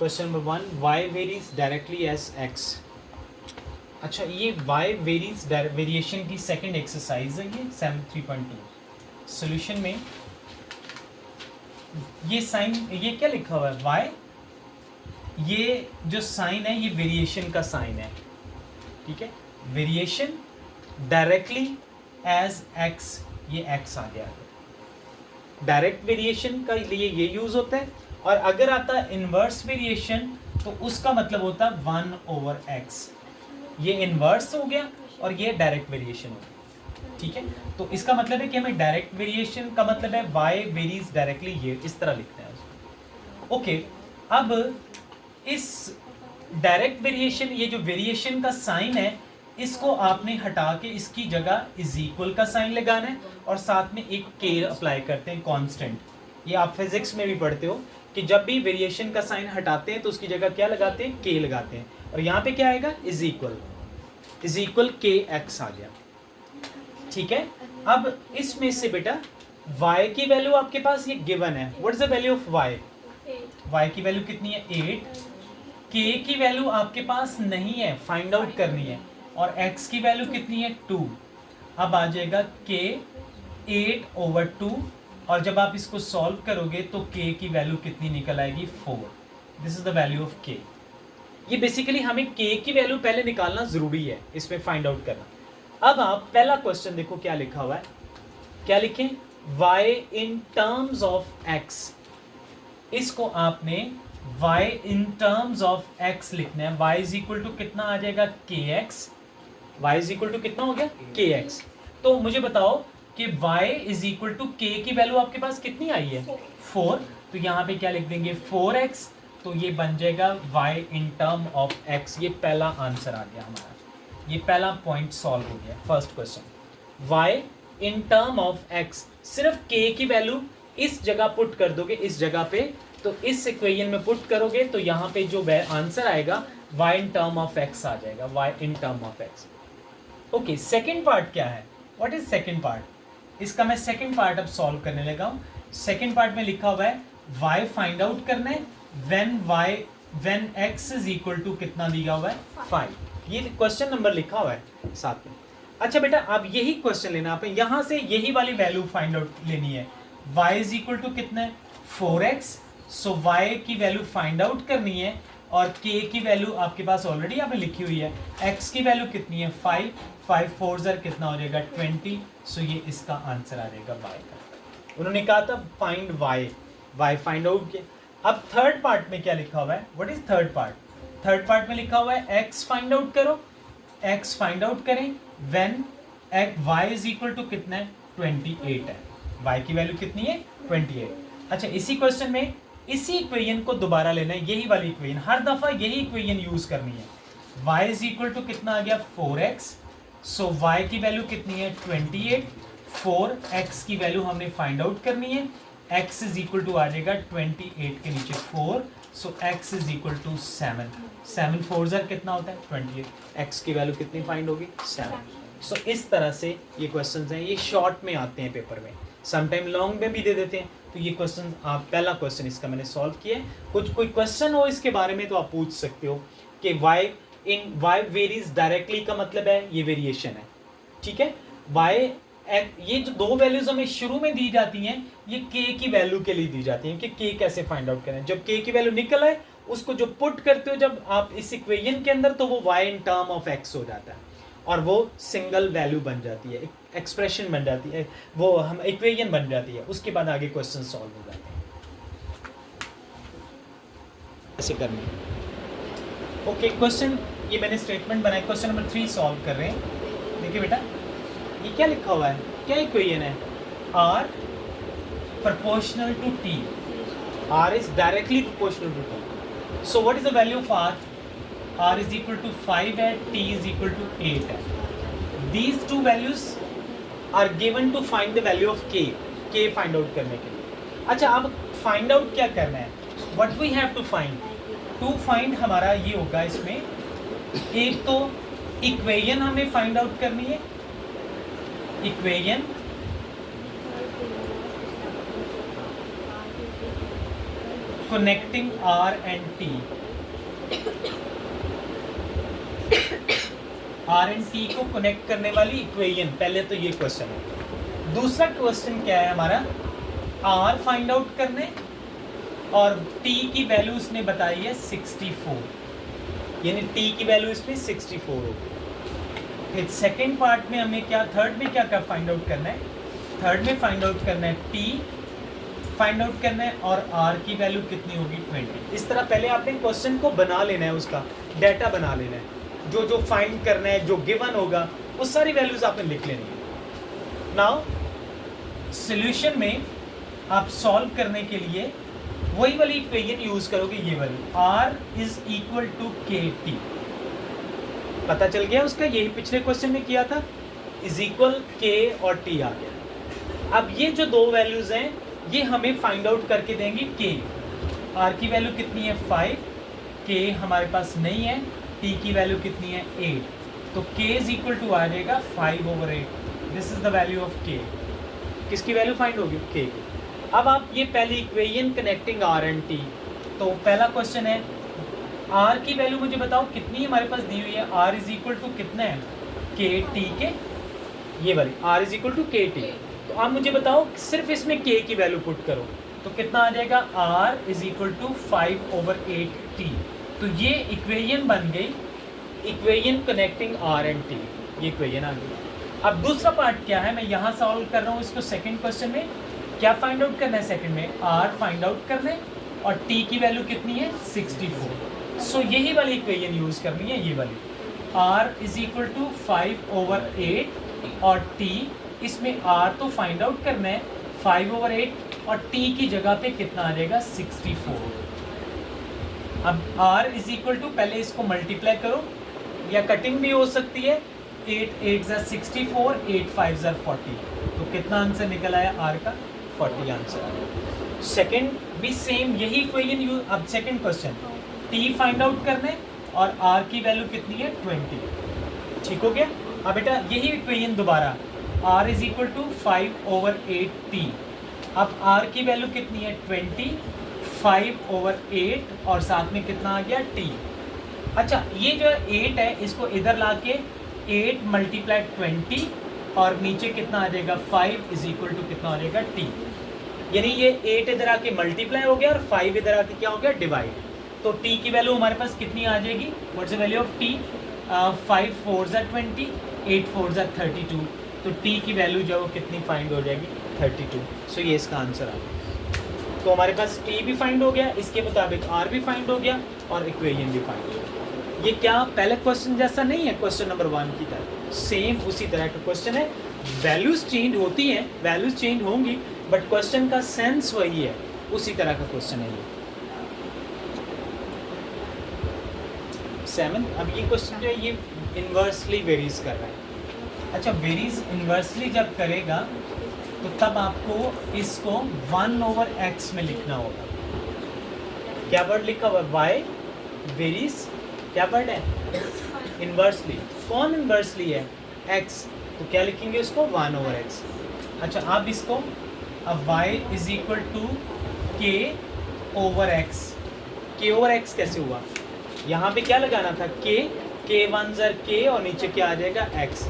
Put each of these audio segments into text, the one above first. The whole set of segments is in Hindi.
Question number 1, Y varies directly as X. अच्छा, ये वाई वेरीज वेरिएशन की सेकंड एक्सरसाइज है ये 7.3.2। सॉल्यूशन में ये साइन, ये क्या लिखा हुआ है वाई, ये जो साइन है ये वेरिएशन का साइन है, ठीक है। वेरिएशन डायरेक्टली एज एक्स, ये एक्स आ गया है। डायरेक्ट वेरिएशन का लिए ये यूज होता है, और अगर आता है इनवर्स वेरिएशन तो उसका मतलब होता है 1/x। ये इनवर्स हो गया और ये डायरेक्ट वेरिएशन हो गया, ठीक है। तो इसका मतलब है कि हमें डायरेक्ट वेरिएशन का मतलब है y वेरीज डायरेक्टली, ये इस तरह लिखते हैं उसको। ओके, अब इस डायरेक्ट वेरिएशन, ये जो वेरिएशन का साइन है इसको आपने हटा के इसकी जगह इज इक्वल का साइन लगाना है, और साथ में एक के अप्लाई करते हैं, कांस्टेंट। ये आप फिजिक्स में भी पढ़ते हो कि जब भी वेरिएशन का साइन हटाते हैं तो उसकी जगह क्या लगाते हैं, के लगाते हैं, और यहाँ पे क्या आएगा, इज इक्वल के एक्स आ गया, ठीक है। अब इसमें से बेटा y की वैल्यू आपके पास ये गिवन है, what is the value of y की वैल्यू कितनी है 8, k की वैल्यू आपके पास नहीं है, फाइंड आउट करनी है, और x की वैल्यू कितनी है 2। अब आ जाएगा k 8/2, और जब आप इसको सॉल्व करोगे तो k की वैल्यू कितनी निकल आएगी 4। This is the value of k। ये बेसिकली हमें k की वैल्यू पहले निकालना जरूरी है, इसमें फाइंड आउट करना। अब आप पहला क्वेश्चन देखो क्या लिखा हुआ है, क्या लिखें, y in terms of x। इसको आपने y in terms of x लिखना है। y इज इक्वल टू कितना आ जाएगा kx, y is equal to कितना हो गया kx। तो मुझे बताओ कि y is equal to k की वैल्यू आपके पास कितनी आई है 4, तो यहाँ पे क्या लिख देंगे 4x, तो ये बन जाएगा y in term of x। ये पहला आंसर आ गया हमारा, ये पहला पॉइंट सॉल्व हो गया, first question. y in term of x, सिर्फ k की वैल्यू इस जगह पुट कर दोगे, इस जगह पे, तो इस इक्वेशन में पुट करोगे तो यहाँ पे जो आंसर आएगा y in term of x आ जाएगा, y in term of x। Okay, second part क्या है, व्हाट इज सेकेंड पार्ट, इसका मैं सेकेंड पार्ट अब सॉल्व करने लगा हूँ। सेकेंड पार्ट में लिखा हुआ है y फाइंड आउट करना है when x is equal to कितना दिया हुआ है 5। ये क्वेश्चन नंबर लिखा हुआ है साथ में। अच्छा बेटा, अब यही क्वेश्चन लेना, आप यहाँ से यही वाली वैल्यू फाइंड आउट लेनी है। y इज इक्वल टू कितना है 4x, सो y की वैल्यू फाइंड आउट करनी है, और k की वैल्यू आपके पास ऑलरेडी यहाँ पे लिखी हुई है। x की वैल्यू कितनी है 5, 5 4 ज़र कितना हो जाएगा 20, सो ये इसका आंसर आ जाएगा y का। उन्होंने कहा था फाइंड y फाइंड आउट किया। अब थर्ड पार्ट में क्या लिखा हुआ है, what is third part, third part में लिखा हुआ है x फाइंड आउट करो, x फाइंड आउट करें when y is equal to कितना है 28 है, y की वैल्यू कितनी है 28। अच्छा, इसी क्वेश्चन में इसी इक्वेशन को दोबारा लेना है, यही वाली इक्वेशन, हर दफा यही इक्वेशन यूज करनी है। y इज इक्वल टू कितना आ गया 4x, सो y की वैल्यू कितनी है 28, 4x की वैल्यू हमने फाइंड आउट करनी है, x इज इक्वल टू आ जाएगा 28 के नीचे 4, सो x इज इक्वल टू 7, 7 4 ज़र कितना होता है 28, x की वैल्यू कितनी फाइंड होगी 7। सो इस तरह से ये क्वेश्चंस हैं, ये शॉर्ट में आते हैं पेपर में, समटाइम लॉन्ग में भी दे देते हैं। तो ये क्वेश्चन, आप पहला क्वेश्चन इसका मैंने सॉल्व किया है। कुछ कोई क्वेश्चन हो इसके बारे में तो आप पूछ सकते हो कि y वेरीज डायरेक्टली का मतलब है ये वेरिएशन है, ठीक है। y, ये जो दो वैल्यूज हमें शुरू में दी जाती हैं ये k की वैल्यू के लिए दी जाती हैं कि k कैसे फाइंड आउट करें। जब k की वैल्यू निकल आए उसको जो पुट करते हो जब आप इस इक्वेशन के अंदर, तो वो y in term of x हो जाता है, और वो सिंगल वैल्यू बन जाती है, एक्सप्रेशन बन जाती है, वो हम इक्वेशन बन जाती है। उसके बाद आगे क्वेश्चन सॉल्व हो जाते हैं, ऐसे करना। ओके, क्वेश्चन ये मैंने स्टेटमेंट बनाया, क्वेश्चन नंबर 3 सॉल्व कर रहे हैं। देखिए बेटा, ये क्या लिखा हुआ है, क्या इक्वेशन है, r proportional to t, r is directly proportional to t, so what is the value of r, r is equal to 5 है, t is equal to 8 है। These two values are given to find the value of k find out करने के लिए। अच्छा, अब find out क्या करना है, what we have to find, to find हमारा ये होगा इसमें, एक तो इक्वेशन हमें फाइंड आउट करनी है, equation connecting R and T, R and T को कनेक्ट करने वाली इक्वेशन। पहले तो ये क्वेश्चन है। दूसरा क्वेश्चन क्या है हमारा, आर फाइंड आउट करने और टी की वैल्यू उसने बताई है 64, यानी टी की वैल्यू इसमें 64 होगी। फिर सेकेंड पार्ट में हमें क्या, थर्ड में क्या क्या फाइंड आउट करना है, थर्ड में फाइंड आउट करना है टी फाइंड आउट करना है और आर की वैल्यू कितनी होगी 20। इस तरह पहले आपने क्वेश्चन को बना लेना है, उसका डाटा बना लेना है, जो जो फाइंड करना है, जो गिवन होगा वो सारी वैल्यूज आपने लिख लेनी है। नाउ सॉल्यूशन में आप सॉल्व करने के लिए वही वाली इक्वेशन यूज करोगे, ये वाली, r इज इक्वल टू के टी। पता चल गया उसका, यही पिछले क्वेश्चन में किया था, इज इक्वल के और टी आ गया। अब ये जो दो वैल्यूज हैं ये हमें फाइंड आउट करके देंगे के। r की वैल्यू कितनी है 5, के हमारे पास नहीं है, t की वैल्यू कितनी है 8, तो k इज इक्वल टू आ जाएगा 5/8। This is the value of k। किसकी वैल्यू फाइंड होगी, k की। अब आप ये पहली equation connecting r and t, तो पहला क्वेश्चन है r की वैल्यू मुझे बताओ कितनी है, हमारे पास दी हुई है r इज इक्वल टू कितना है के टी के, ये वाली r इज इक्वल टू के टी। तो आप मुझे बताओ सिर्फ इसमें k की वैल्यू पुट करो तो कितना आ जाएगा, r is equal to 5/8t। तो ये इक्वेशन बन गई, equation connecting r and t, ये इक्वेशन आ गई। अब दूसरा पार्ट क्या है, मैं यहाँ सॉल्व कर रहा हूँ इसको। सेकंड क्वेश्चन में क्या फाइंड आउट करना है, सेकंड में r फाइंड आउट करना है और t की वैल्यू कितनी है 64। सो यही वाली इक्वेशन यूज करनी है, ये वाली, r इज इक्वल टू 5/8 और t, इसमें r तो फाइंड आउट करना है 5/8 और t की जगह पे कितना आ जाएगा 64। अब r इज इक्वल टू, पहले इसको मल्टीप्लाई करो या कटिंग भी हो सकती है, 8 8 ज़ा 64, 8 5 ज़ा 40, तो कितना आंसर निकल आया r का 40 आंसर आया। सेकंड भी सेम यही इक्वेशन यूज। अब second question, t find out करने और r की वैल्यू कितनी है 20, ठीक हो गया। अब बेटा यही इक्वेशन दोबारा, r is equal to 5/8t। अब r की वैल्यू कितनी है 20, 5/8 और साथ में कितना आ गया t। अच्छा ये जो 8 है इसको इधर ला के 8 मल्टीप्लाई 20 और नीचे कितना आ जाएगा 5 इज इक्वल टू कितना आ जाएगा t, यानी ये 8 इधर आके मल्टीप्लाई हो गया और 5 इधर आके क्या हो गया डिवाइड। तो t की वैल्यू हमारे पास कितनी आ जाएगी, what's the value of t, 5 4 ज़ा 20, 8 4 ज़ा 32, तो t की वैल्यू जो है वो कितनी फाइंड हो जाएगी 32। सो ये इसका आंसर आ गया। तो हमारे पास t भी फाइंड हो गया, इसके मुताबिक r भी फाइंड हो गया और इक्वेशन भी फाइंड हो गया। ये क्या पहले क्वेश्चन जैसा नहीं है, क्वेश्चन नंबर 1 की तरह, सेम उसी तरह का क्वेश्चन है। वैल्यूज चेंज होती हैं, वैल्यूज चेंज होंगी, बट क्वेश्चन का सेंस वही है, उसी तरह का क्वेश्चन है ये। 7, अब ये क्वेश्चन जो है ये इन्वर्सली वेरीज कर रहा है। अच्छा वेरीज इन्वर्सली जब करेगा तो तब आपको इसको 1/x में लिखना होगा। क्या वर्ड लिखा हुआ है, वाई वेरीज, क्या वर्ड है इन्वर्सली। कौन इन्वर्सली है, x, तो क्या लिखेंगे उसको 1/x। अच्छा आप इसको, अब y is equal to k/x, k/x कैसे हुआ, यहाँ पे क्या लगाना था k 1 ज़र k और नीचे क्या आ जाएगा x।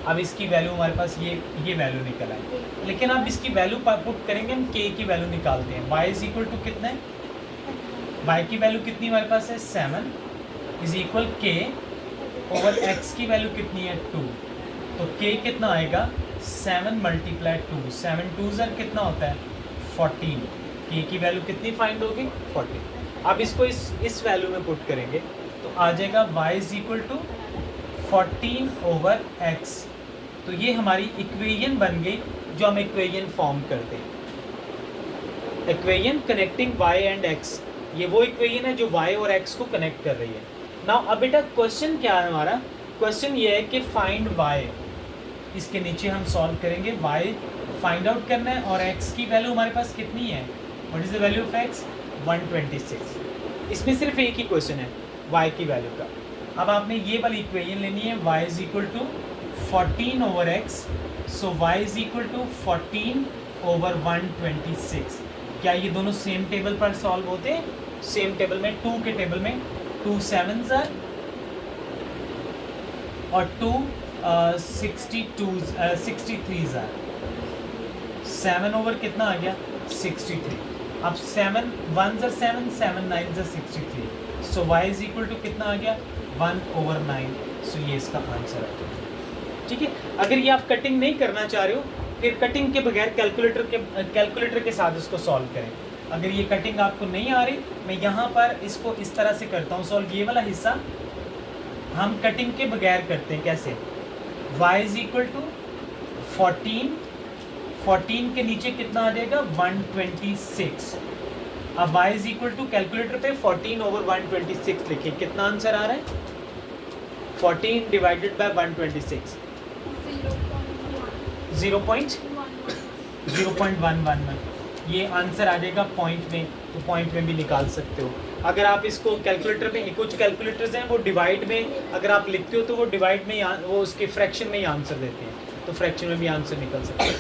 अब इसकी वैल्यू हमारे पास ये वैल्यू निकल आई, लेकिन अब इसकी वैल्यू पुट करेंगे हम, k की वैल्यू निकालते हैं। y इज इक्वल टू कितना है, y की वैल्यू कितनी हमारे पास है 7 इज इक्वल k/x की वैल्यू कितनी है 2, तो k कितना आएगा 7 मल्टीप्लाई 2, 7 2 ज़र कितना होता है 14, k की वैल्यू कितनी फाइंड होगी 14। अब इसको इस वैल्यू में पुट करेंगे तो आ जाएगा y is equal to 14/x। तो ये हमारी इक्वेशन बन गई जो हम इक्वेशन फॉर्म करते हैं, equation connecting y and x। ये वो इक्वेशन है जो y और x को कनेक्ट कर रही है। नाउ अब बेटा क्वेश्चन क्या है हमारा, क्वेश्चन ये है कि फाइंड y, इसके नीचे हम सॉल्व करेंगे, y फाइंड आउट करना है और x की वैल्यू हमारे पास कितनी है, what is the value of x 126। इसमें सिर्फ एक ही क्वेश्चन है y की वैल्यू का। अब आपने ये वाली इक्वेशन लेनी है, y is equal to 14/x, so y is equal to 14/126। क्या ये दोनों सेम टेबल पर सॉल्व होते हैं? सेम टेबल में 2 के टेबल में 2 7s are और 2 63s are। 7 ओवर कितना आ गया? 63। अब 7 1s are 7, 7 9s are 63, so y is equal to कितना आ गया? 1/9। सो ये इसका आंसर है। ठीक है, अगर ये आप कटिंग नहीं करना चाह रहे हो फिर कटिंग के बगैर कैलकुलेटर के साथ इसको सॉल्व करें। अगर ये कटिंग आपको नहीं आ रही, मैं यहाँ पर इसको इस तरह से करता हूँ सॉल्व। ये वाला हिस्सा हम कटिंग के बगैर करते हैं। कैसे? y इज इक्वल टू 14 के नीचे कितना आ जाएगा? 126। अब y is equal to calculator पे 14/126 लिखे, कितना आंसर आ रहा है? 14 डिवाइडेड बाय 126 0.111। ये आंसर आ जाएगा पॉइंट में, तो पॉइंट में भी निकाल सकते हो। अगर आप इसको कैलकुलेटर में, कुछ कैलकुलेटर्स हैं वो डिवाइड में अगर आप लिखते हो तो वो डिवाइड में वो उसके फ्रैक्शन में ही आंसर देते हैं, तो फ्रैक्शन में भी आंसर निकल सकता है।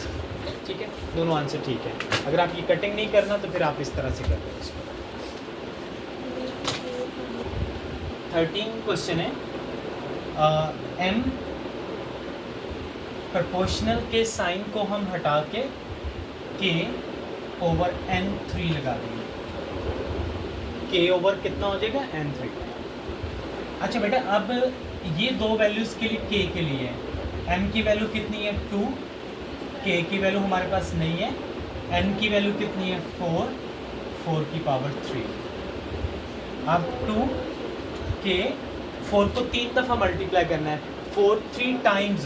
ठीक है, दोनों आंसर ठीक है। अगर आप ये कटिंग नहीं करना तो फिर आप इस तरह से करते हो इसको। 13 क्वेश्चन है, m प्रोपोर्शनल के साइन को हम हटा के k/n3 लगा देंगे। k/, कितना हो जाएगा? n3। अच्छा बेटा, अब ये दो वैल्यूज़ के लिए k के लिए है। m की वैल्यू कितनी है? 2। k की वैल्यू हमारे पास नहीं है। n की वैल्यू कितनी है? 4 की पावर 3। अब 2k, 4 को 3 दफ़ा मल्टीप्लाई करना है। 3 टाइम्स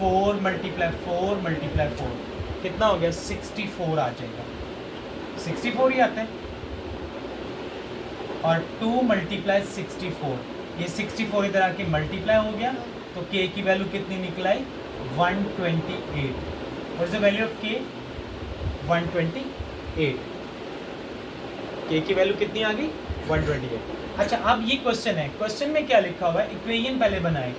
4 × 4 कितना हो गया? 64 आ जाएगा। 64 ही आता है। और 2 × 64, ये 64 इधर आके मल्टीप्लाई हो गया, तो k की वैल्यू कितनी निकलाई? 128। What is the value of k? 128। k की वैल्यू कितनी आ गई? 128। अच्छा, अब ये क्वेश्चन है, क्वेश्चन में क्या लिखा हुआ है? इक्वेशन पहले बनाए,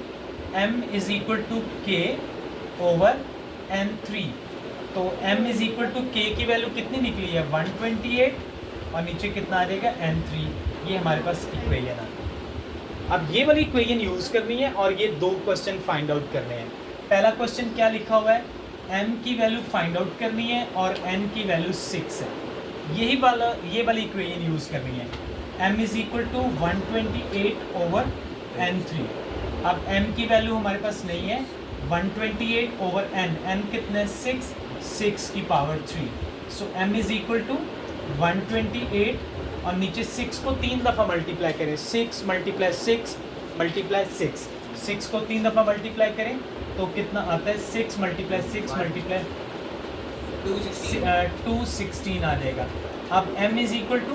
m is equal to k/n3। तो m is equal to k की वैल्यू कितनी निकली है? 128, और नीचे कितना आ जाएगा? n3। ये हमारे पास इक्वेशन है। अब ये वाली इक्वेशन यूज़ करनी है और ये दो क्वेश्चन फाइंड आउट करने हैं। पहला क्वेश्चन क्या लिखा हुआ है? m की वैल्यू फाइंड आउट करनी है और n की वैल्यू 6 है। ये वाली इक्वेशन यूज़ करनी है। m is equal to 128/n3। अब m की वैल्यू हमारे पास नहीं है। 128/n, n कितने? 6 की power 3। So m is equal to 128, और नीचे 6 को 3 दफ़ा मल्टीप्लाई करें। 6 × 6 × 6 को 3 दफ़ा मल्टीप्लाई करें तो कितना आता है? 6 × 6 × 216 आ जाएगा। अब m इज इक्वल टू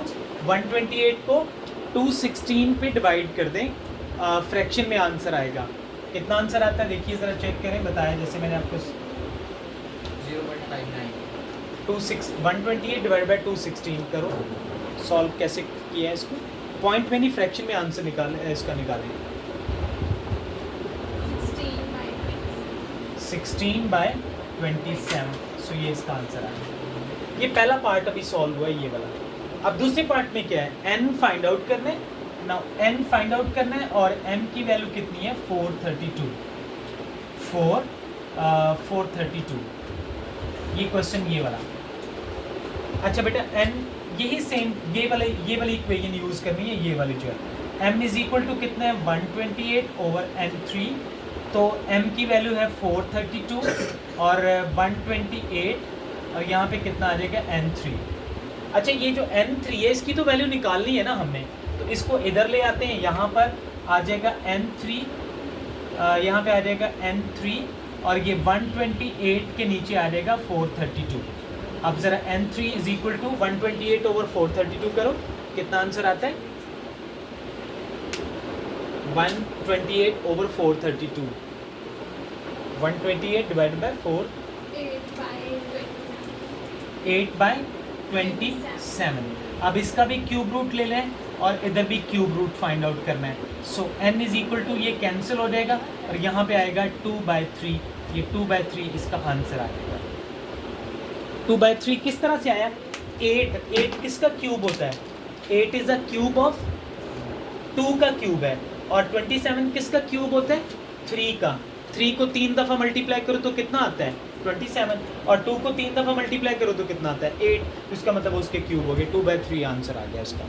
128 को 216 पे डिवाइड कर दें, फ्रैक्शन में आंसर आएगा। कितना आंसर आता है? देखिए ज़रा चेक करें, बताया जैसे मैंने आपको 0.59। 128 डिवाइड बाई 216 करो, सॉल्व कैसे किया है इसको? पॉइंट में नहीं, फ्रैक्शन में आंसर निकालें, इसका निकालें। 16/27। सो ये इसका आंसर आया। ये पहला पार्ट अभी सॉल्व हुआ है, ये वाला। अब दूसरे पार्ट में क्या है? n फाइंड आउट करना है ना, n फाइंड आउट करना है और m की वैल्यू कितनी है? 432। ये क्वेश्चन ये वाला। अच्छा बेटा, n यही सेम ये वाली इक्वेशन यूज़ करनी है। ये वाली जो है m इज इक्वल टू कितना है? 128/n3। तो m की वैल्यू है 432 और 128, और यहाँ पे कितना आ जाएगा? n3। अच्छा, ये जो n3 है इसकी तो वैल्यू निकालनी है ना हमने, तो इसको इधर ले आते हैं। यहाँ पर आ जाएगा n3, यहाँ पे आ जाएगा n3, और ये 128 के नीचे आ जाएगा 432। अब ज़रा n3 इज इक्वल टू 128/432 करो, कितना आंसर आता है? 128/432। 128 डिवाइडेड बाय 4, 8/27। अब इसका भी क्यूब रूट ले लें और इधर भी क्यूब रूट फाइंड आउट करना है। सो n इज इक्वल टू, ये कैंसिल हो जाएगा और यहाँ पे आएगा 2/3। ये 2/3 इसका आंसर आ जाएगा। 2/3 किस तरह से आया? 8 किसका क्यूब होता है? 8 इज अ क्यूब ऑफ 2 का क्यूब है, और 27 किसका क्यूब होता है? 3 का। 3 को 3 दफ़ा मल्टीप्लाई करो तो कितना आता है? 27, और 2 को 3 दफ़ा मल्टीप्लाई करो तो कितना आता है? 8। इसका मतलब उसके क्यूब हो गए, 2/3 आंसर आ गया इसका।